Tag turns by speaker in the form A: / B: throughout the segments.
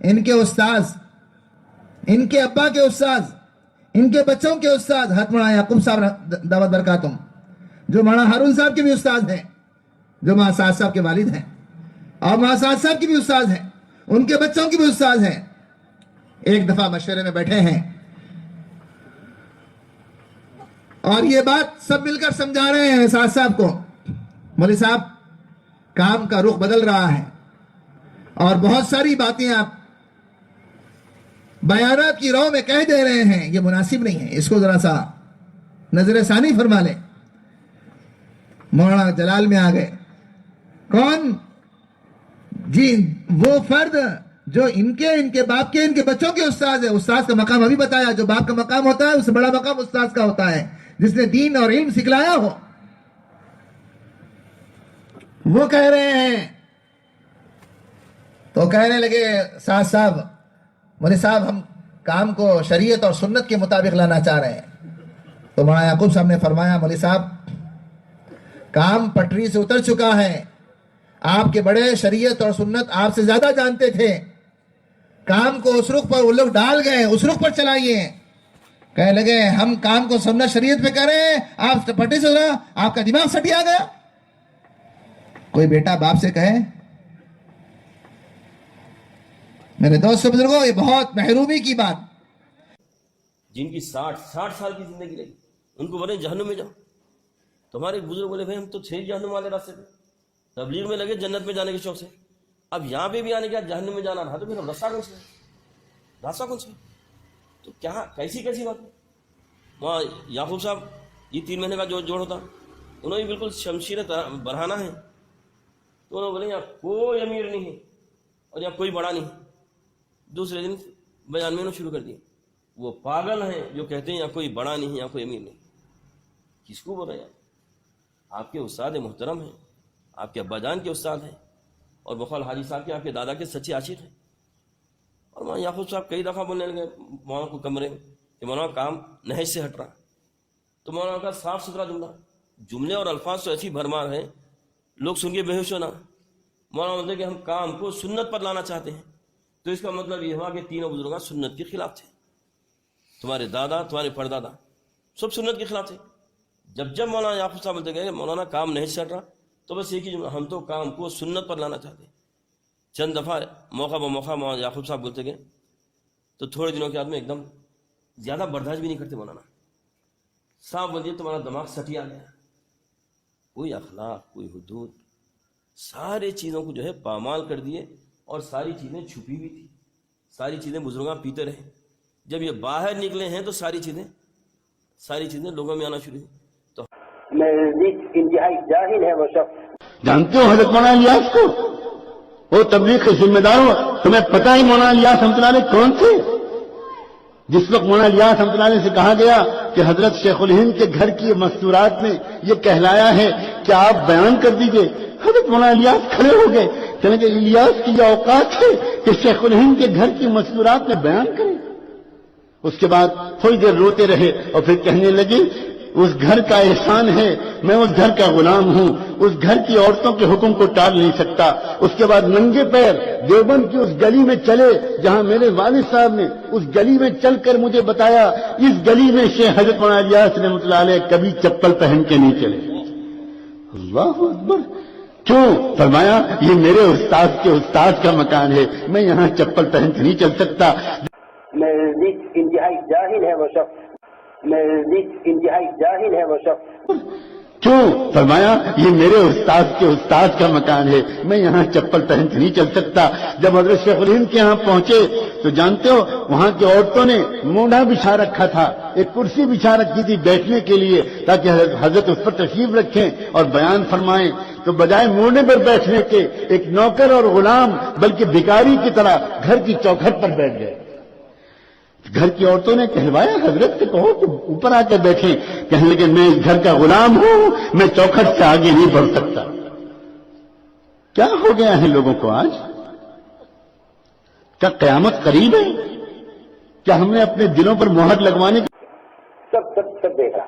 A: ان کے استاذ، ان کے ابا کے استاذ، ان کے بچوں کے استاد حضرت مولانا یعقوب صاحب دعوت برکاتہم، جو مولانا ہارون صاحب کے بھی استاد ہیں، جو مولانا سعد صاحب کے والد ہیں، اور مولانا سعد صاحب کے بھی استاد ہیں، ان کے بچوں کے بھی استاد ہیں، ایک دفعہ مشورے میں بیٹھے ہیں اور یہ بات سب مل کر سمجھا رہے ہیں سعد صاحب کو، مولوی صاحب کام کا رخ بدل رہا ہے اور بہت ساری باتیں آپ بیانات کی رو میں کہہ دے رہے ہیں، یہ مناسب نہیں ہے، اس کو ذرا سا نظر ثانی فرما لیں۔ مولانا جلال میں آ گئے، کون؟ جی وہ فرد جو ان کے باپ کے، ان کے بچوں کے استاد ہے۔ استاد کا مقام ابھی بتایا، جو باپ کا مقام ہوتا ہے اس سے بڑا مقام استاد کا ہوتا ہے، جس نے دین اور علم سکھلایا ہو۔ وہ کہہ رہے ہیں تو کہنے لگے سعد صاحب، مولوی صاحب ہم کام کو شریعت اور سنت کے مطابق لانا چاہ رہے ہیں۔ تو مولانا یعقوب صاحب نے فرمایا، مولوی صاحب کام پٹری سے اتر چکا ہے، آپ کے بڑے شریعت اور سنت آپ سے زیادہ جانتے تھے، کام کو اس رخ پر وہ لوگ ڈال گئے، اس رخ پر چلائیے۔ کہنے لگے ہم کام کو سنت شریعت پہ کریں، آپ پٹری سے اترا، آپ کا دماغ سٹیا گیا۔ کوئی بیٹا باپ سے کہے، میرے دوست بزرگوں یہ بہت محرومی کی بات۔
B: جن کی 60 سال کی زندگی لگی، ان کو بولے جہنم میں جاؤ۔ تمہارے بزرگ بولے بھائی ہم تو تھے جہنم والے راستے پہ، تبلیغ میں لگے جنت میں جانے کے شوق سے، اب یہاں پہ بھی آنے کے بعد جہنم میں جانا رہا تو پھر اب راستہ کون سے؟ تو کیا کیسی بات ہے؟ وہاں یعقوب صاحب یہ 3 مہینے کا جو جوڑ ہوتا، انہوں نے بالکل شمشیر برہانہ ہے، تو انہوں نے بولے یہاں کوئی امیر نہیں ہے اور یہاں کوئی بڑا نہیں۔ دوسرے دن بیان میں شروع کر دیا، وہ پاگل ہیں جو کہتے ہیں یہاں کوئی بڑا نہیں، یہاں کوئی امیر نہیں۔ کس کو بول رہے ہیں؟ آپ کے استاد محترم ہیں، آپ کے ابا جان کے استاد ہیں، اور بخال حاجی صاحب کے، آپ کے دادا کے سچے عاشق ہیں۔ اور مولانا یعقوب صاحب کئی دفعہ بولنے لگے مولانا کو کمرے میں کہ مولانا کام نہج سے ہٹ رہا، تو مولانا کا صاف ستھرا جملے اور الفاظ تو ایسی بھرمار ہیں لوگ سن کے بے ہوش ہونا۔ مولانا بولتے کہ ہم کام کو سنت پر لانا چاہتے ہیں، تو اس کا مطلب یہ ہوا کہ تینوں بزرگاں سنت کے خلاف تھے، تمہارے دادا، تمہارے پردادا سب سنت کے خلاف تھے۔ جب مولانا یعقوب صاحب بولتے گئے مولانا کام نہیں چل رہا، تو بس ایک ہی جملہ، ہم تو کام کو سنت پر لانا چاہتے ہیں۔ چند دفعہ موقع بموقع مولانا یعقوب صاحب بولتے گئے تو تھوڑے دنوں کے بعد میں ایک دم زیادہ برداشت بھی نہیں کرتے مولانا صاحب، بولتے تمہارا دماغ سٹیا گیا، کوئی اخلاق، کوئی حدود، سارے چیزوں کو جو ہے پامال کر دیے، اور ساری چیزیں چھپی ہوئی تھی، ساری چیزیں بزرگاں پیتے رہے۔ جب یہ باہر نکلے ہیں تو ساری چیزیں لوگوں میں آنا شروع ہوئی۔ تو
C: انتہائی جاہل ہے وہ شخص۔
D: جانتے ہو حضرت مولانا الیاس کو؟ وہ تبلیغ کے ذمہ دار ہو، تمہیں پتہ ہی مولانا الیاس رحمۃ اللہ علیہ کون تھے؟ جس وقت مولانا الیاس رحمۃ اللہ علیہ سے کہا گیا کہ حضرت شیخ الہند کے گھر کی مستورات میں یہ کہلایا ہے کہ آپ بیان کر دیجئے، حضرت مولانا الیاس کھڑے ہو گئے، کہنے کہ الیاس کی یہ اوقات ہے کہ شیخ الہند کے گھر کی مستورات میں بیان کریں۔ اس کے بعد تھوڑی دیر روتے رہے اور پھر کہنے لگے اس گھر کا احسان ہے، میں اس گھر کا غلام ہوں، اس گھر کی عورتوں کے حکم کو ٹال نہیں سکتا۔ اس کے بعد ننگے پیر دیوبند کی اس گلی میں چلے جہاں میرے والد صاحب نے اس گلی میں چل کر مجھے بتایا اس گلی میں شیخ حضرت مولانا الیاس رحمۃ اللہ علیہ کبھی چپل پہن کے نہیں چلے۔ اللہ اکبر! کیوں؟ فرمایا یہ میرے استاد کے استاد کا مکان ہے، میں یہاں چپل پہن کے نہیں چل سکتا۔
C: انتہائی جاہل ہے وہ شخص، انتہائی جاہل ہے وہ شخص۔
D: کیوں؟ فرمایا یہ میرے استاد کے استاد کا مکان ہے، میں یہاں چپل پہن کے نہیں چل سکتا۔ جب حضرت شیخ الہند کے یہاں پہنچے تو جانتے ہو وہاں کی عورتوں نے مونڈا بچھا رکھا تھا، ایک کرسی بچھا رکھی تھی بیٹھنے کے لیے تاکہ حضرت اس پر تشریف رکھیں اور بیان فرمائیں، تو بجائے مونڈے پر بیٹھنے کے ایک نوکر اور غلام بلکہ بھکاری کی طرح گھر کی چوکھٹ پر بیٹھ گئے۔ گھر کی عورتوں نے کہلوایا حضرت سے کہو کہ اوپر آ کے بیٹھیں، کہنے لگے میں اس گھر کا غلام ہوں، میں چوکھٹ سے آگے نہیں بڑھ سکتا۔ کیا ہو گیا ہے لوگوں کو آج؟ کیا قیامت قریب ہے؟ کیا ہم نے اپنے دلوں پر مہر لگوانے کی
C: سب دیکھ رہا،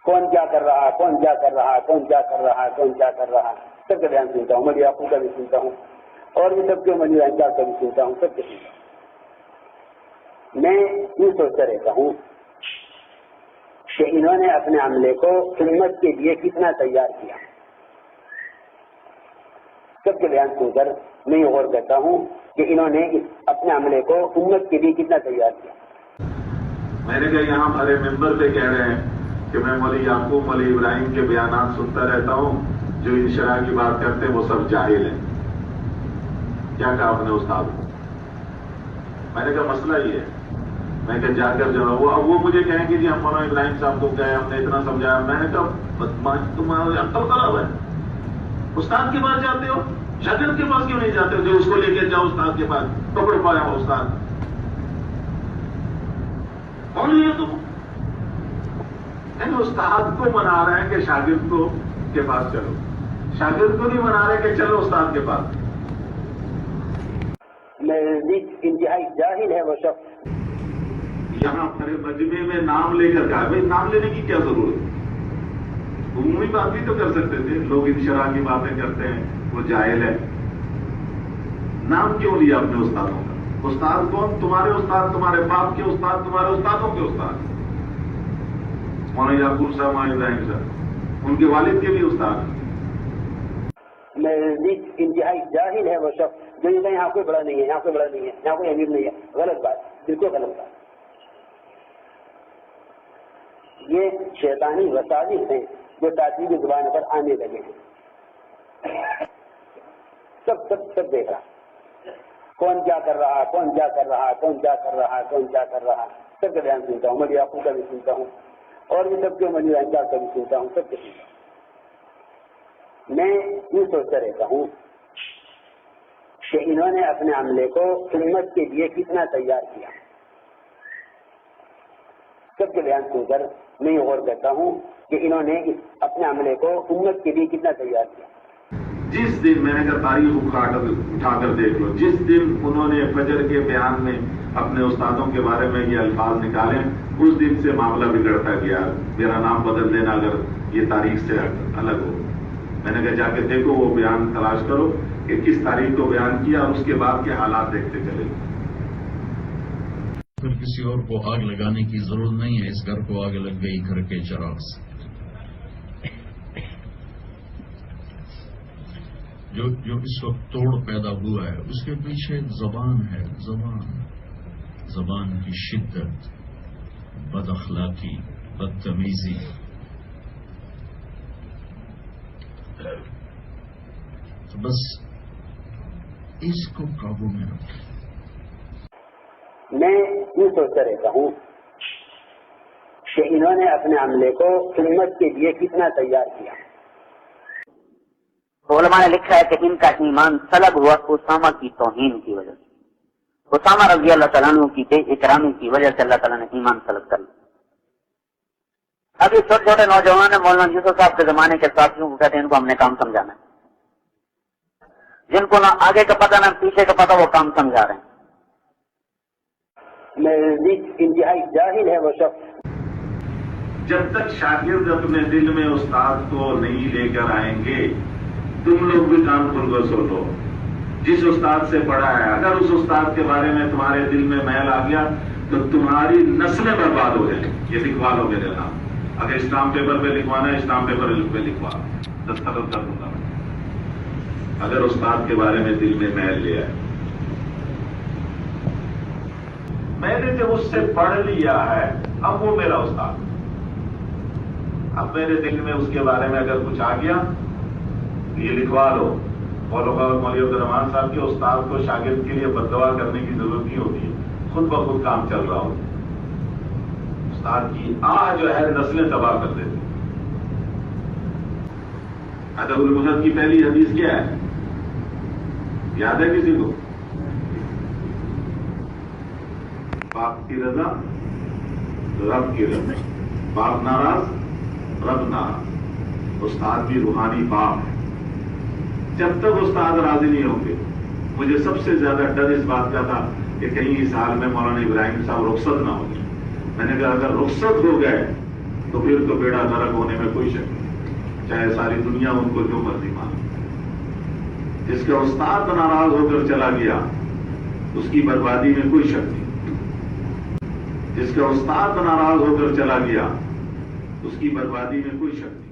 C: کون کیا کر رہا، کون کیا کر رہا، کون کیا کر رہا، کون کیا کر رہا، سب کا بیان سنتا ہوں، میں یعقوب کا بھی سنتا ہوں، اور بھی سب کے مجھے کیا کبھی سنتا ہوں، سب کے سنتا ہوں۔ میں یہ سوچتا رہتا ہوں کہ انہوں نے اپنے عملے کو امت کے لیے کتنا تیار کیا۔ سب کے بیان سن کر میں یہ غور کرتا ہوں کہ انہوں نے اپنے عملے کو امت کے لیے کتنا تیار کیا۔
E: میں نے کہا یہاں ہمارے ممبر پہ کہہ رہے ہیں کہ میں مولوی یعقوب مولوی ابراہیم کے بیانات سنتا رہتا ہوں، جو انشراح کی بات کرتے ہیں وہ سب جاہل ہیں۔ کیا کہا آپ نے استاد کو؟ میں نے کہا مسئلہ یہ ہے، میں کہ جا کر جو وہ مجھے کہیں کہ جی ہم مولانا ابراہیم صاحب کو کہے، ہم نے اتنا سمجھایا۔ میں نے کہا بدماش، تمہاری عقل خراب ہے، استاد کے پاس جاتے ہو، شاگرد کے پاس کیوں نہیں جاتے ہو؟ جو اس کو لے کے جاؤ استاد کے پاس، پکڑ پایا ہو استاد کون ہے تم؟ استاد کو منا رہے ہیں کہ شاگرد کو کے پاس چلو، شاگرد کو نہیں منا رہے کہ چلو استاد کے پاس۔
C: انتہائی جاہل ہے وہ شخص۔
E: یہاں پھر مجمع میں نام لے کر کہا، بھائی نام لینے کی کیا ضرورت ہے؟ عمومی بات بھی تو کر سکتے تھے۔ لوگ انشراح کی باتیں کرتے ہیں، وہ جاہل ہے۔ نام کیوں لیا اپنے استادوں کا؟ استاد کون؟ تمہارے استاد، تمہارے باپ کے استاد، تمہارے استادوں کے استاد۔ مولانا یعقوب صاحب، مولانا ابراہیم صاحب، ان کے والد کے بھی استاد ہیں۔
C: انتہائی جاہل ہے وہ شخص جو یہ یہاں کوئی بڑا نہیں ہے، یہاں کوئی بڑا نہیں ہے، یہاں کوئی امیر نہیں ہے۔ غلط بات، بالکل غلط بات۔ یہ شیطانی وساوس ہیں جو تعطیل زبان پر آنے لگے ہیں۔ سب سب سب دیکھ رہا، کون کیا کر رہا، کون کیا کر رہا، کون کیا کر رہا، کون کیا کر رہا، سب کا بیان سنتا ہوں۔ مولوی یعقوب کا بھی سنتا ہوں، اور بھی سب کے مولوی انصار کا بھی سنتا ہوں، سب کے سنتا ہوں۔ میں یہ سوچتا رہتا ہوں کہ انہوں نے اپنے عملے کو امت کے لیے کتنا تیار کیا۔ سب کے بیان سن کر میں یہ غور کرتا ہوں کہ انہوں نے اپنے عملے کو امت کے لیے کتنا تیار کیا۔
E: جس دن، میں نے کہا تاریخ اٹھا کر دیکھ لو، جس دن انہوں نے فجر کے بیان میں اپنے استادوں کے بارے میں یہ الفاظ نکالے، اس دن سے معاملہ بگڑتا گیا۔ میرا نام بدل دینا اگر یہ تاریخ سے الگ ہو۔ میں نے کہا جا کے دیکھو، وہ بیان تلاش کرو کہ کس تاریخ کو بیان کیا، اور اس کے بعد کے حالات دیکھتے چلے۔
F: پھر کسی اور کو آگ لگانے کی ضرورت نہیں ہے، اس گھر کو آگ لگ گئی گھر کے چراغ سے۔ جو اس وقت توڑ پیدا ہوا ہے، اس کے پیچھے زبان ہے، زبان کی شدت، بد اخلاقی، بدتمیزی۔ تو بس اس کو قابو میں رکھیں۔
C: میں یہ سوچتا رہتا ہوں کہ انہوں نے اپنے عملے کو امت کے لیے کتنا تیار کیا۔
G: علماء نے لکھا ہے کہ ان کا ایمان سلب ہوا اسامہ کی توہین کی وجہ سے۔ اسامہ رضی اللہ تعالیٰ عنہ کی بے اکرامی کی وجہ سے اللہ تعالیٰ نے ایمان سلب کر لیا۔ ابھی چھوٹے چھوٹے نوجوان ہیں، مولانا یوسف صاحب کے زمانے کے ساتھیوں کو کہتے ہیں ان کو ہم نے کام سمجھانا ہے، جن کو نہ آگے کا پتہ نہ پیچھے کا پتہ، وہ کام سمجھا رہے ہیں۔
C: انتہائی جاہل ہے وہ شخص۔
E: جب تک شاگرد اپنے دل میں استاد کو نہیں لے کر آئیں گے، تم لوگ بھی کان کھول کر سو لو۔ جس استاد سے پڑھا ہے، اگر اس استاد کے بارے میں تمہارے دل میں میل آ گیا تو تمہاری نسلیں برباد ہو جائیں۔ یہ لکھوا لو میرے نام، اگر اسٹامپ پیپر پہ لکھوانا ہے اسٹامپ پیپر پہ لکھوا، دستخط کر دوں گا اگر استاد کے بارے میں دل میں میل لیا ہے۔ میں نے جب اس سے پڑھ لیا ہے، اب وہ میرا استاد، اب میرے دل میں اس کے بارے میں اگر کچھ آ گیا یہ لکھوا لو۔ مولوی عبدالرحمان صاحب کے استاد کو شاگرد کے لیے بد دعا کرنے کی ضرورت نہیں ہوتی، خود بخود کام چل رہا ہوتا۔ استاد کی آہ جو ہے نسلیں تباہ کر دیتی۔ ادب المفرد کی پہلی حدیث کیا ہے؟ یاد ہے کسی کو؟ باپ کی رضا رب کی رضا، باپ ناراض رب ناراض۔ استاد بھی روحانی باپ ہے۔ جب تک استاد راضی نہیں ہوں گے، مجھے سب سے زیادہ ڈر اس بات کا تھا کہ کہیں اس حال میں مولانا ابراہیم صاحب رخصت نہ ہو جائے۔ میں نے کہا اگر رخصت ہو گئے تو پھر تو بیڑا غرق ہونے میں کوئی شک نہیں، چاہے ساری دنیا ان کو جو مرضی مانے۔ جس کا استاد ناراض ہو کر چلا گیا اس کی بربادی میں کوئی شک نہیں. جس کا استاد ناراض ہو کر چلا گیا اس کی بربادی میں کوئی شک نہیں.